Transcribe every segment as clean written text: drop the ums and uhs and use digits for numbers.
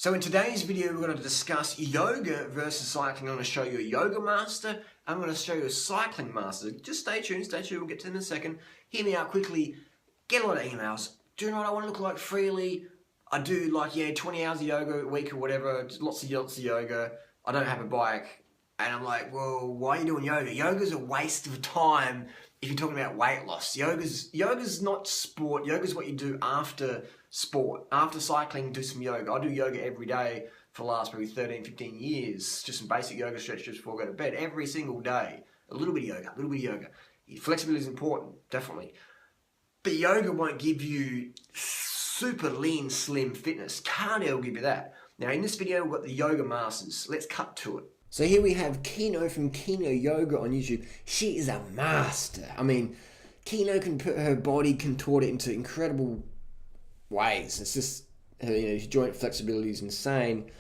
So in today's video, we're going to discuss yoga versus cycling. I'm going to show you a yoga master. I'm going to show you a cycling master. Just stay tuned, we'll get to them in a second. Hear me out quickly. Get a lot of emails. Do you know what I want to look like freely? I do 20 hours of yoga a week or whatever, lots of yoga. I don't have a bike. And I'm like, well, why are you doing yoga? Yoga's a waste of time if you're talking about weight loss. Yoga's not sport. Yoga's what you do after sport. After cycling, do some yoga. I do yoga every day for the last probably 13, 15 years. Just some basic yoga stretches before I go to bed. Every single day. A little bit of yoga. Flexibility is important, definitely. But yoga won't give you super lean, slim fitness. Cardio will give you that. Now in this video, we've got the yoga masters. Let's cut to it. So here we have Kino from Kino Yoga on YouTube. She is a master. I mean, Kino can put her body, contort it into incredible ways. It's just, her joint flexibility is insane.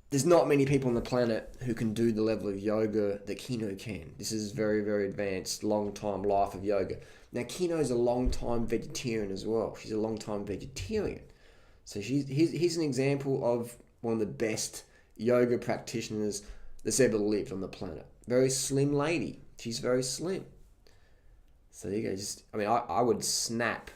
There's not many people on the planet who can do the level of yoga that Kino can. This is very, very advanced, long-time life of yoga. Now, Kino is a long-time vegetarian as well. She's a long-time vegetarian. So here's an example of one of the best yoga practitioners that's ever lived on the planet. Very slim lady. She's very slim. So there you go. I would snap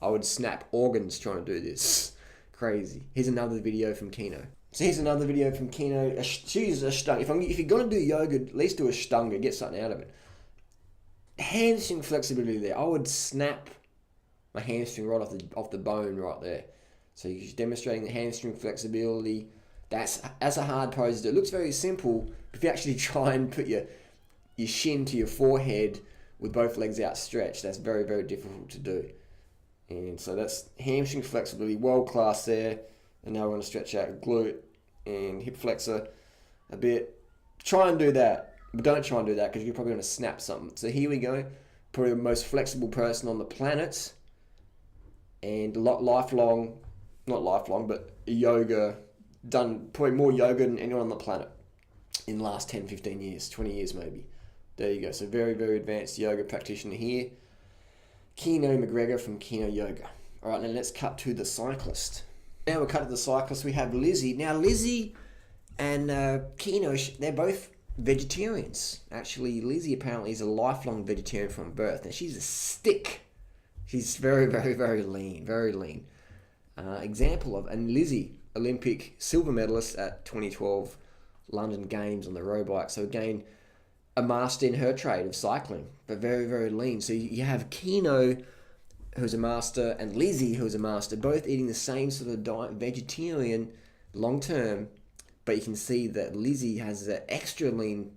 organs trying to do this. Crazy. Here's another video from Kino. So here's another video from Kino. She's a Ashtanga. If you're going to do yoga, at least do Ashtanga. Get something out of it. Hamstring flexibility there. I would snap my hamstring right off the bone right there. So you're demonstrating the hamstring flexibility. That's a hard pose to do. It looks very simple, but if you actually try and put your shin to your forehead with both legs outstretched, that's very, very difficult to do. And so that's hamstring flexibility, world class there. And now we're going to stretch out glute and hip flexor a bit. Try and do that, but don't try and do that because you're probably going to snap something. So here we go. Probably the most flexible person on the planet, and not lifelong, but yoga. Done probably more yoga than anyone on the planet in the last 10, 15 years, 20 years maybe. There you go. So very, very advanced yoga practitioner here. Kino McGregor from Kino Yoga. All right, now let's cut to the cyclist. Now we're cut to the cyclist. We have Lizzie. Now Lizzie and Kino, they're both vegetarians. Actually, Lizzie apparently is a lifelong vegetarian from birth. Now she's a stick. She's very, very, very lean. Very lean. And Lizzie, Olympic silver medalist at 2012 London Games on the road bike. So again, a master in her trade of cycling, but very, very lean. So you have Kino, who's a master, and Lizzie, who's a master, both eating the same sort of diet, vegetarian, long term, but you can see that Lizzie has an extra lean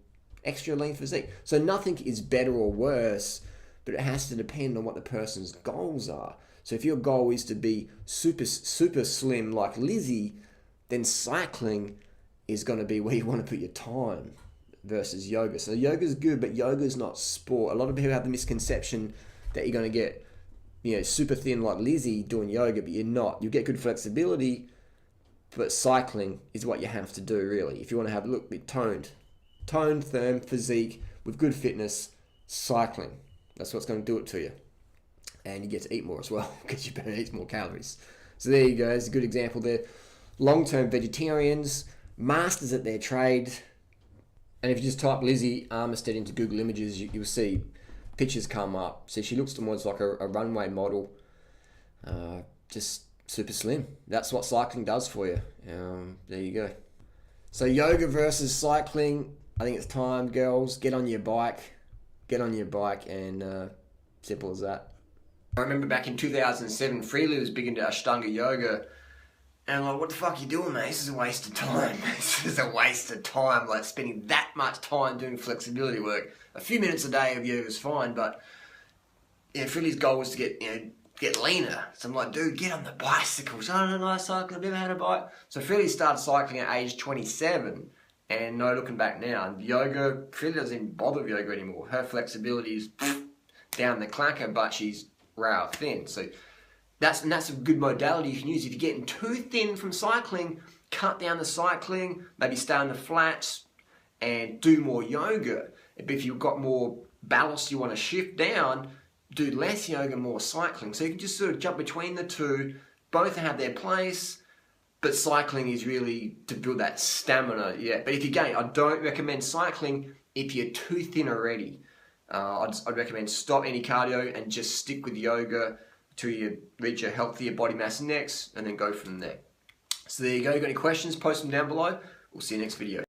physique. So nothing is better or worse, but it has to depend on what the person's goals are. So if your goal is to be super, super slim like Lizzie, then cycling is going to be where you want to put your time versus yoga. So yoga's good, but yoga's not sport. A lot of people have the misconception that you're going to get, super thin like Lizzie doing yoga, but you're not. You get good flexibility, but cycling is what you have to do really. If you want to have a bit toned, firm physique with good fitness, cycling. That's what's going to do it to you. And you get to eat more as well because you better eat more calories. So there you go. It's a good example there. Long-term vegetarians, masters at their trade. And if you just type Lizzie Armistead into Google Images, you'll see pictures come up. So she looks almost like a runway model. Just super slim. That's what cycling does for you. There you go. So yoga versus cycling. I think it's time, girls. Get on your bike. And simple as that. I remember back in 2007, Freely was big into Ashtanga yoga. And I'm like, what the fuck are you doing, mate? This is a waste of time. This is a waste of time. Like, spending that much time doing flexibility work. A few minutes a day of yoga is fine, but Freely's goal was to get leaner. So I'm like, dude, get on the bicycle. So I don't know, I cycle, I've never had a bike. So Freely started cycling at age 27, and no looking back now. And yoga, Freely doesn't even bother with yoga anymore. Her flexibility is down the clacker, but she's rail thin. So that's a good modality you can use. If you're getting too thin from cycling, cut down the cycling, maybe stay on the flats and do more yoga. But if you've got more ballast you want to shift down, do less yoga, more cycling. So you can just sort of jump between the two. Both have their place. But cycling is really to build that stamina, yeah. But if you gain, I don't recommend cycling if you're too thin already. I'd recommend stop any cardio and just stick with yoga till you reach a healthier body mass index and then go from there. So there you go. You got any questions? Post them down below. We'll see you next video.